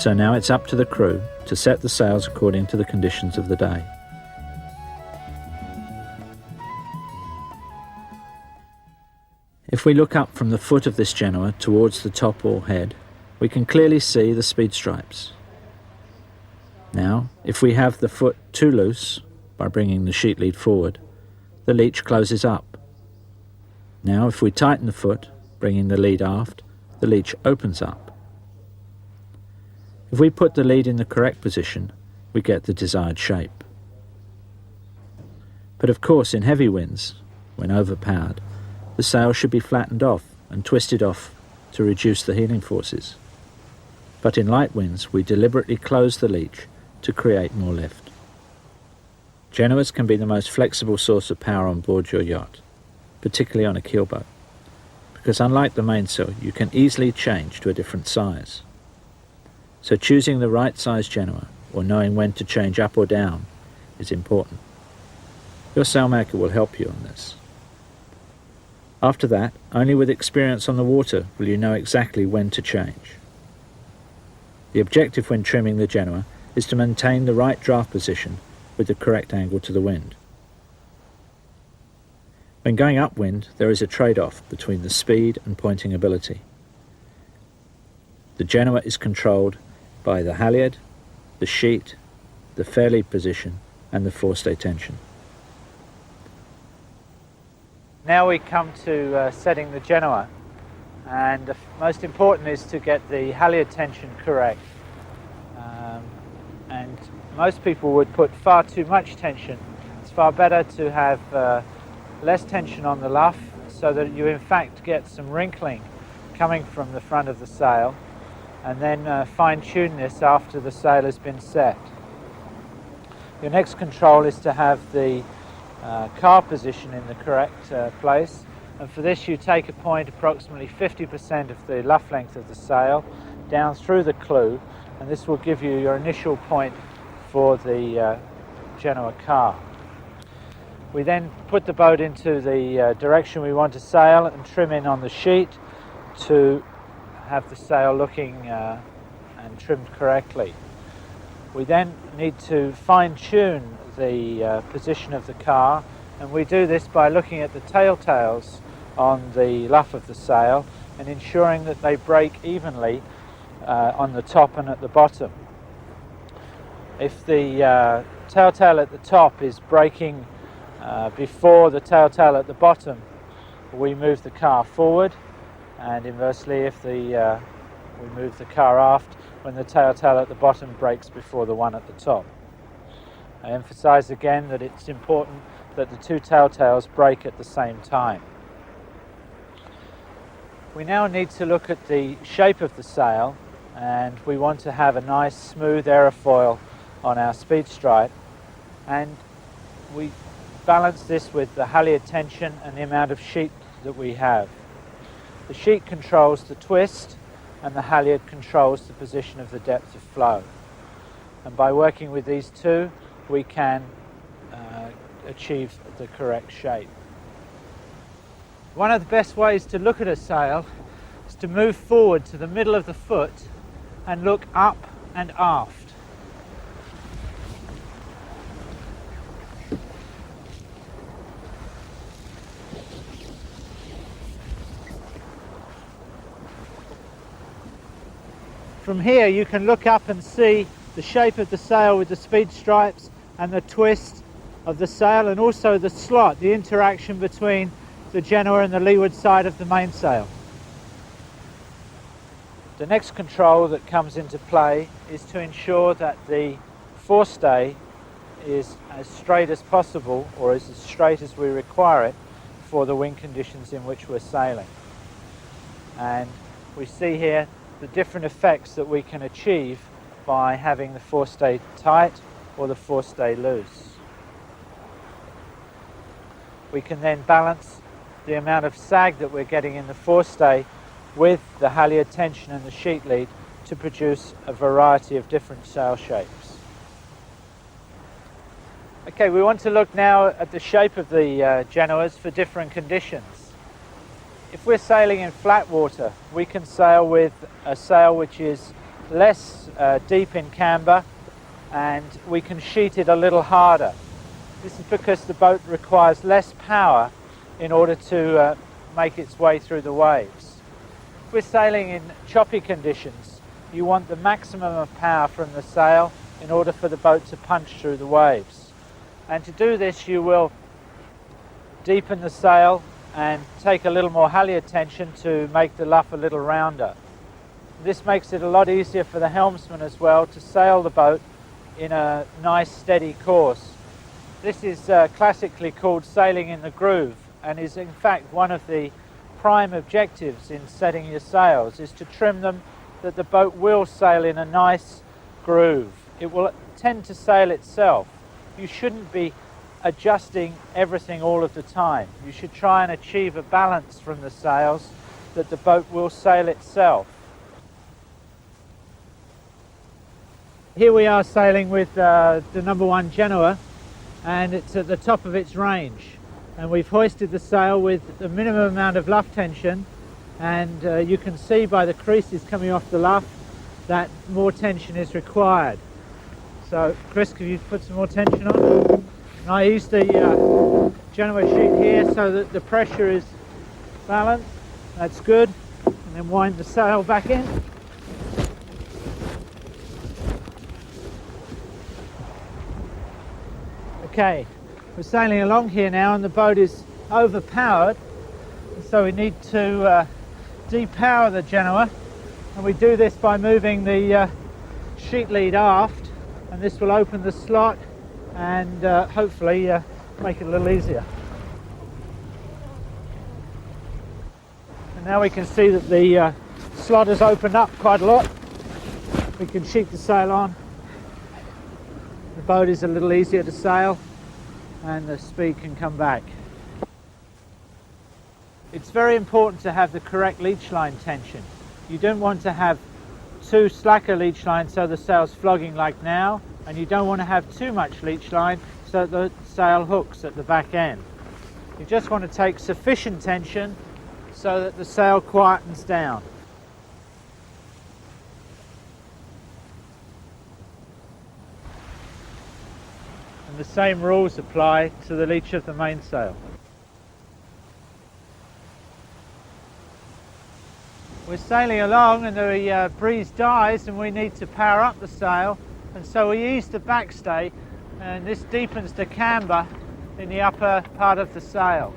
So now it's up to the crew to set the sails according to the conditions of the day. If we look up from the foot of this Genoa towards the top or head, we can clearly see the speed stripes. Now, if we have the foot too loose, by bringing the sheet lead forward, the leech closes up. Now, if we tighten the foot, bringing the lead aft, the leech opens up. If we put the lead in the correct position, we get the desired shape. But of course, in heavy winds, when overpowered, the sail should be flattened off and twisted off to reduce the heeling forces. But in light winds, we deliberately close the leech to create more lift. Genoas can be the most flexible source of power on board your yacht, particularly on a keelboat, because unlike the mainsail, you can easily change to a different size. So choosing the right size Genoa, or knowing when to change up or down, is important. Your sailmaker will help you on this. After that, only with experience on the water will you know exactly when to change. The objective when trimming the Genoa is to maintain the right draft position with the correct angle to the wind. When going upwind, there is a trade-off between the speed and pointing ability. The Genoa is controlled by the halyard, the sheet, the fairlead position, and the forestay tension. Now we come to setting the Genoa, and the most important is to get the halyard tension correct. And most people would put far too much tension. It's far better to have less tension on the luff so that you in fact get some wrinkling coming from the front of the sail, and then fine-tune this after the sail has been set. Your next control is to have the car position in the correct place, and for this you take a point approximately 50% of the luff length of the sail down through the clew, and this will give you your initial point for the Genoa car. We then put the boat into the direction we want to sail and trim in on the sheet to have the sail looking and trimmed correctly. We then need to fine-tune the position of the car, and we do this by looking at the tails on the luff of the sail and ensuring that they break evenly on the top and at the bottom. If the telltale at the top is breaking before the telltale at the bottom, we move the car forward, and inversely if we move the car aft when the telltale at the bottom breaks before the one at the top. I emphasize again that it's important that the two telltales break at the same time. We now need to look at the shape of the sail, and we want to have a nice smooth aerofoil on our speed stripe, and we balance this with the halyard tension and the amount of sheet that we have. The sheet controls the twist and the halyard controls the position of the depth of flow, and by working with these two we can achieve the correct shape. One of the best ways to look at a sail is to move forward to the middle of the foot and look up and aft. From here you can look up and see the shape of the sail with the speed stripes and the twist of the sail, and also the slot, the interaction between the Genoa and the leeward side of the mainsail. The next control that comes into play is to ensure that the forestay is as straight as possible, or is as straight as we require it for the wind conditions in which we're sailing. And we see here the different effects that we can achieve by having the forestay tight or the forestay loose. We can then balance the amount of sag that we're getting in the forestay with the halyard tension and the sheet lead to produce a variety of different sail shapes. Okay, we want to look now at the shape of the Genoas for different conditions. If we're sailing in flat water, we can sail with a sail which is less deep in camber, and we can sheet it a little harder. This is because the boat requires less power in order to make its way through the waves. If we're sailing in choppy conditions, you want the maximum of power from the sail in order for the boat to punch through the waves. And to do this, you will deepen the sail and take a little more halyard tension to make the luff a little rounder. This makes it a lot easier for the helmsman as well to sail the boat in a nice steady course. This is classically called sailing in the groove, and is in fact one of the prime objectives in setting your sails, is to trim them that the boat will sail in a nice groove. It will tend to sail itself. You shouldn't be adjusting everything all of the time. You should try and achieve a balance from the sails that the boat will sail itself. Here we are sailing with the #1 Genoa, and it's at the top of its range, and we've hoisted the sail with the minimum amount of luff tension, and you can see by the creases coming off the luff that more tension is required. So Chris, can you put some more tension on? And I use the Genoa sheet here so that the pressure is balanced. That's good. And then wind the sail back in. Okay, we're sailing along here now, and the boat is overpowered, so we need to depower the Genoa, and we do this by moving the sheet lead aft, and this will open the slot and hopefully make it a little easier. And now we can see that the slot has opened up quite a lot. We can sheet the sail on. The boat is a little easier to sail, and the speed can come back. It's very important to have the correct leech line tension. You don't want to have too slacker leech line so the sail's flogging like now, and you don't want to have too much leech line so the sail hooks at the back end. You just want to take sufficient tension so that the sail quietens down. And the same rules apply to the leech of the mainsail. We're sailing along and the breeze dies and we need to power up the sail, and so we ease the backstay, and this deepens the camber in the upper part of the sail.